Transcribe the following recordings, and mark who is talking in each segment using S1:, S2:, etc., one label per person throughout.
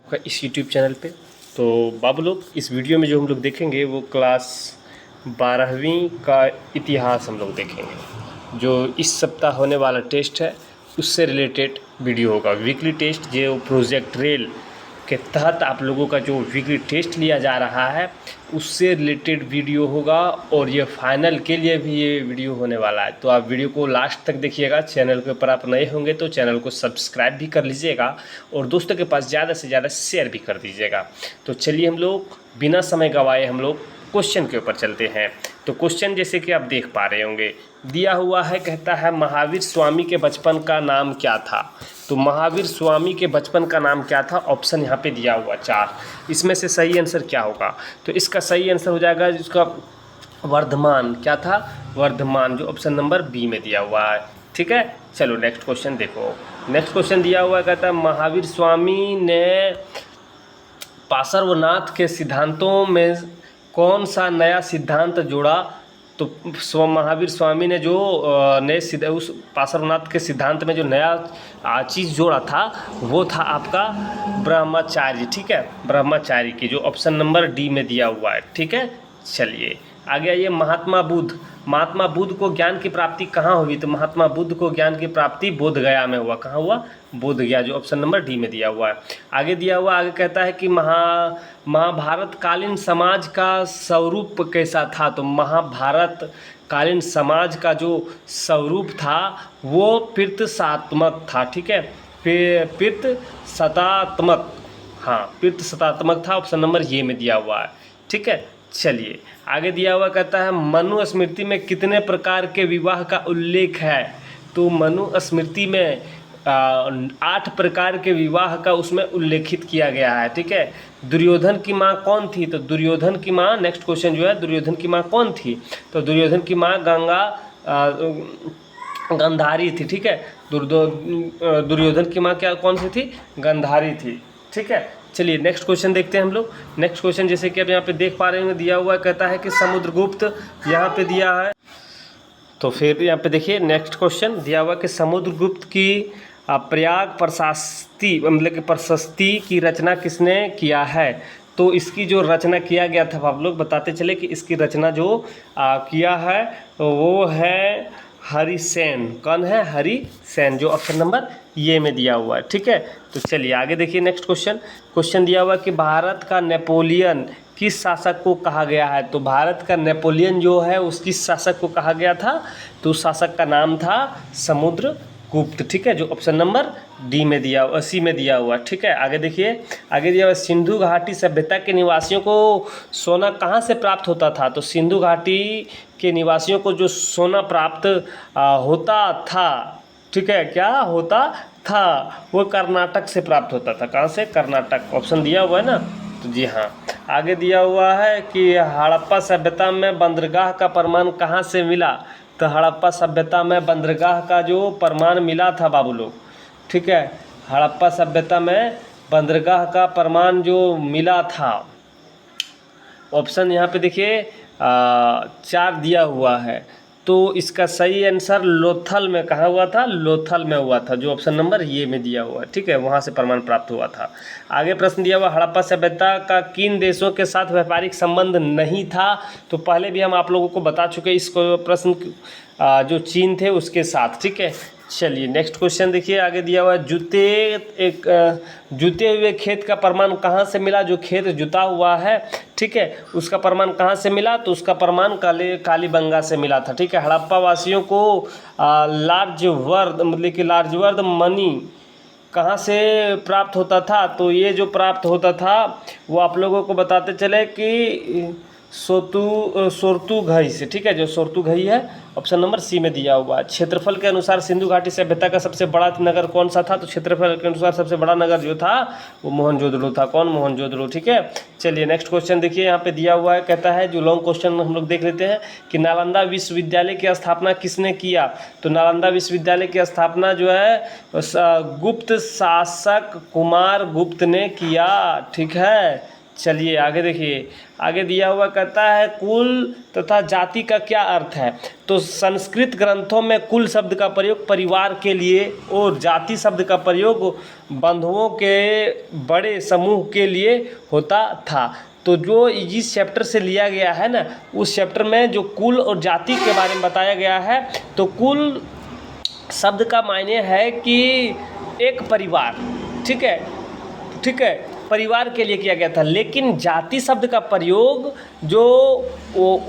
S1: का इस YouTube channel पे। तो बाबू लोग, इस वीडियो में जो हम लोग देखेंगे वो क्लास 12वीं का इतिहास हम लोग देखेंगे। जो इस सप्ताह होने वाला टेस्ट है उससे रिलेटेड वीडियो होगा। वीकली टेस्ट जो प्रोजेक्ट रेल के तहत आप लोगों का जो वीकली टेस्ट लिया जा रहा है उससे रिलेटेड वीडियो होगा, और ये फाइनल के लिए भी ये वीडियो होने वाला है। तो आप वीडियो को लास्ट तक देखिएगा। चैनल के ऊपर आप नए होंगे तो चैनल को सब्सक्राइब भी कर लीजिएगा और दोस्तों के पास ज़्यादा से ज़्यादा शेयर भी कर दीजिएगा। तो चलिए हम लोग बिना समय गंवाए हम लोग क्वेश्चन के ऊपर चलते हैं। तो क्वेश्चन जैसे कि आप देख पा रहे होंगे दिया हुआ है, कहता है महावीर स्वामी के बचपन का नाम क्या था। तो महावीर स्वामी के बचपन का नाम क्या था, ऑप्शन यहाँ पे दिया हुआ 4। इसमें से सही आंसर क्या होगा, तो इसका सही आंसर हो जाएगा जिसका वर्धमान क्या था, वर्धमान, जो ऑप्शन नंबर बी में दिया हुआ है। ठीक है, चलो नेक्स्ट क्वेश्चन देखो। नेक्स्ट क्वेश्चन दिया हुआ है, कहता है महावीर स्वामी ने पार्श्वनाथ के सिद्धांतों में कौन सा नया सिद्धांत जोड़ा। तो महावीर स्वामी ने जो नए उस पार्श्वनाथ के सिद्धांत में जो नया चीज़ जोड़ा था वो था आपका ब्रह्मचार्य। ठीक है, ब्रह्मचार्य की, जो ऑप्शन नंबर डी में दिया हुआ है। ठीक है, चलिए आगे आइए। महात्मा बुद्ध, महात्मा बुद्ध को ज्ञान की प्राप्ति कहाँ हुई। तो महात्मा बुद्ध को ज्ञान की प्राप्ति बोध गया में हुआ। कहाँ हुआ, बोध गया, जो ऑप्शन नंबर डी में दिया हुआ है। आगे दिया हुआ, आगे कहता है कि महाभारत कालीन समाज का स्वरूप कैसा था। तो महाभारत कालीन समाज का जो स्वरूप था वो पितृसत्तात्मक था। ठीक है, पितृसत्तात्मक, हाँ पितृसत्तात्मक था, ऑप्शन नंबर ये में दिया हुआ है। ठीक है, चलिए आगे दिया हुआ, कहता है मनुस्मृति में कितने प्रकार के विवाह का उल्लेख है। तो मनुस्मृति में 8 प्रकार के विवाह का उसमें उल्लेखित किया गया है। ठीक है, दुर्योधन की माँ कौन थी। तो दुर्योधन की माँ, नेक्स्ट क्वेश्चन जो है, दुर्योधन की माँ कौन थी। तो दुर्योधन की माँ गंधारी थी। ठीक है, दुर्योधन की माँ क्या कौन सी थी, गंधारी थी। ठीक है, चलिए नेक्स्ट क्वेश्चन देखते हैं हम लोग। नेक्स्ट क्वेश्चन जैसे कि अब यहाँ पे देख पा रहे हैं दिया हुआ, कहता है कि समुद्रगुप्त यहाँ पे दिया है। तो फिर यहाँ पे देखिए नेक्स्ट क्वेश्चन दिया हुआ कि समुद्रगुप्त की प्रयाग प्रशस्ति, मतलब कि प्रशस्ति की रचना किसने किया है। तो इसकी जो रचना किया गया था, आप लोग बताते चले कि इसकी रचना जो किया है वो है हरिसेन। कौन है, हरिसेन, जो ऑप्शन नंबर ये में दिया हुआ है। ठीक है, तो चलिए आगे देखिए नेक्स्ट क्वेश्चन। क्वेश्चन दिया हुआ कि भारत का नेपोलियन किस शासक को कहा गया है। तो भारत का नेपोलियन जो है उस किस शासक को कहा गया था। तो उस शासक का नाम था समुद्रगुप्त। ठीक है, जो ऑप्शन नंबर डी में दिया, सी में दिया हुआ। ठीक है, आगे देखिए, आगे दिया हुआ सिंधु घाटी सभ्यता के निवासियों को सोना कहाँ से प्राप्त होता था। तो सिंधु घाटी के निवासियों को जो सोना प्राप्त होता था, ठीक है, क्या होता था, वो कर्नाटक से प्राप्त होता था। कहाँ से, कर्नाटक, ऑप्शन दिया हुआ है ना। तो जी हाँ, आगे दिया हुआ है कि हड़प्पा सभ्यता में बंदरगाह का प्रमाण कहाँ से मिला। तो हड़प्पा सभ्यता में बंदरगाह का जो प्रमाण मिला था बाबू लोग, ठीक है, हड़प्पा सभ्यता में बंदरगाह का प्रमाण जो मिला था, ऑप्शन यहाँ पे देखिए 4 दिया हुआ है। तो इसका सही आंसर लोथल में कहाँ हुआ था, लोथल में हुआ था, जो ऑप्शन नंबर ये में दिया हुआ है। ठीक है, वहाँ से प्रमाण प्राप्त हुआ था। आगे प्रश्न दिया हुआ, हड़प्पा सभ्यता का किन देशों के साथ व्यापारिक संबंध नहीं था। तो पहले भी हम आप लोगों को बता चुके इसको प्रश्न, जो चीन थे उसके साथ। ठीक है, चलिए नेक्स्ट क्वेश्चन देखिए, आगे दिया हुआ जुते हुए खेत का प्रमाण कहाँ से मिला। जो खेत जुता हुआ है, ठीक है, उसका प्रमाण कहाँ से मिला। तो उसका प्रमाण कालीबंगा से मिला था। ठीक है, हड़प्पा वासियों को लार्जवर्द, मतलब कि लार्जवर्द मनी कहाँ से प्राप्त होता था। तो ये जो प्राप्त होता था वो आप लोगों को बताते चले कि सोरतुघई से। ठीक है, जो सोरतुघई है, ऑप्शन नंबर सी में दिया हुआ है। क्षेत्रफल के अनुसार सिंधु घाटी सभ्यता का सबसे बड़ा नगर कौन सा था। तो क्षेत्रफल के अनुसार सबसे बड़ा नगर जो था वो मोहनजोदड़ो था। कौन, मोहनजोदड़ो। ठीक है, चलिए नेक्स्ट क्वेश्चन देखिए, यहाँ पे दिया हुआ है, कहता है, जो लॉन्ग क्वेश्चन हम लोग देख लेते हैं कि नालंदा विश्वविद्यालय की स्थापना किसने किया। तो नालंदा विश्वविद्यालय की स्थापना जो है गुप्त शासक कुमार गुप्त ने किया। ठीक है, चलिए आगे देखिए, आगे दिया हुआ कहता है कुल तथा जाति का क्या अर्थ है। तो संस्कृत ग्रंथों में कुल शब्द का प्रयोग परिवार के लिए और जाति शब्द का प्रयोग बंधुओं के बड़े समूह के लिए होता था। तो जो इस चैप्टर से लिया गया है ना, उस चैप्टर में जो कुल और जाति के बारे में बताया गया है, तो कुल शब्द का मायने है कि एक परिवार, ठीक है, ठीक है, परिवार के लिए किया गया था। लेकिन जाति शब्द का प्रयोग जो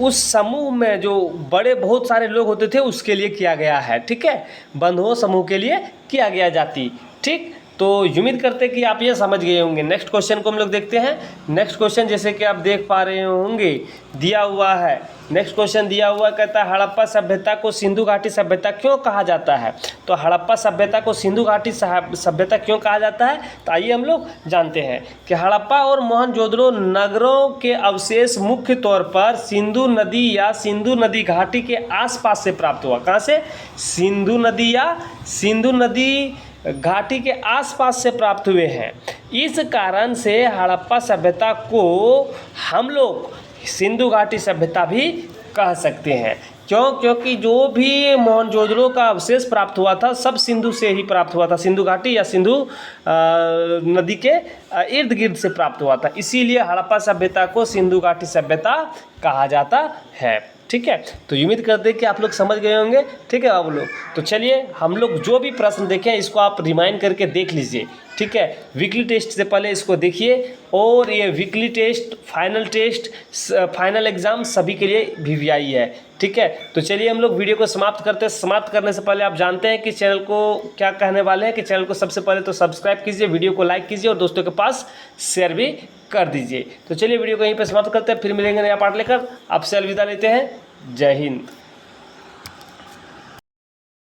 S1: उस समूह में जो बड़े बहुत सारे लोग होते थे उसके लिए किया गया है, ठीक है, बंधुओं समूह के लिए किया गया जाति। ठीक, तो उम्मीद करते हैं कि आप ये समझ गए होंगे। नेक्स्ट क्वेश्चन को हम लोग देखते हैं। नेक्स्ट क्वेश्चन जैसे कि आप देख पा रहे होंगे दिया हुआ है, नेक्स्ट क्वेश्चन दिया हुआ कहता है हड़प्पा सभ्यता को सिंधु घाटी सभ्यता क्यों कहा जाता है। तो हड़प्पा सभ्यता को सिंधु घाटी सभ्यता क्यों कहा जाता है, तो आइए हम लोग जानते हैं कि हड़प्पा और मोहनजोदड़ो नगरों के अवशेष मुख्य तौर पर सिंधु नदी या सिंधु नदी घाटी के आसपास से प्राप्त हुआ। कहाँ से? सिंधु नदी या सिंधु नदी घाटी के आसपास से प्राप्त हुए हैं। इस कारण से हड़प्पा सभ्यता को हम लोग सिंधु घाटी सभ्यता भी कह सकते हैं। क्यों? क्योंकि जो भी मोहनजोदड़ो का अवशेष प्राप्त हुआ था सब सिंधु से ही प्राप्त हुआ था, सिंधु घाटी या सिंधु नदी के इर्द गिर्द से प्राप्त हुआ था। इसीलिए हड़प्पा सभ्यता को सिंधु घाटी सभ्यता कहा जाता है। ठीक है, तो उम्मीद करते हैं कि आप लोग समझ गए होंगे। ठीक है आप लोग, तो चलिए हम लोग जो भी प्रश्न देखें इसको आप रिमाइंड करके देख लीजिए। ठीक है, वीकली टेस्ट से पहले इसको देखिए, और ये weekly test, final test, final exam सभी के लिए VVI है। ठीक है, तो चलिए हम लोग वीडियो को समाप्त करते हैं। समाप्त करने से पहले आप जानते हैं कि चैनल को क्या कहने वाले हैं कि चैनल को सबसे पहले तो सब्सक्राइब कीजिए, वीडियो को लाइक कीजिए और दोस्तों के पास शेयर भी कर दीजिए। तो चलिए वीडियो को यहीं पर समाप्त करते हैं, फिर मिलेंगे नया पार्ट लेकर। आपसे अलविदा लेते हैं। जय हिंद।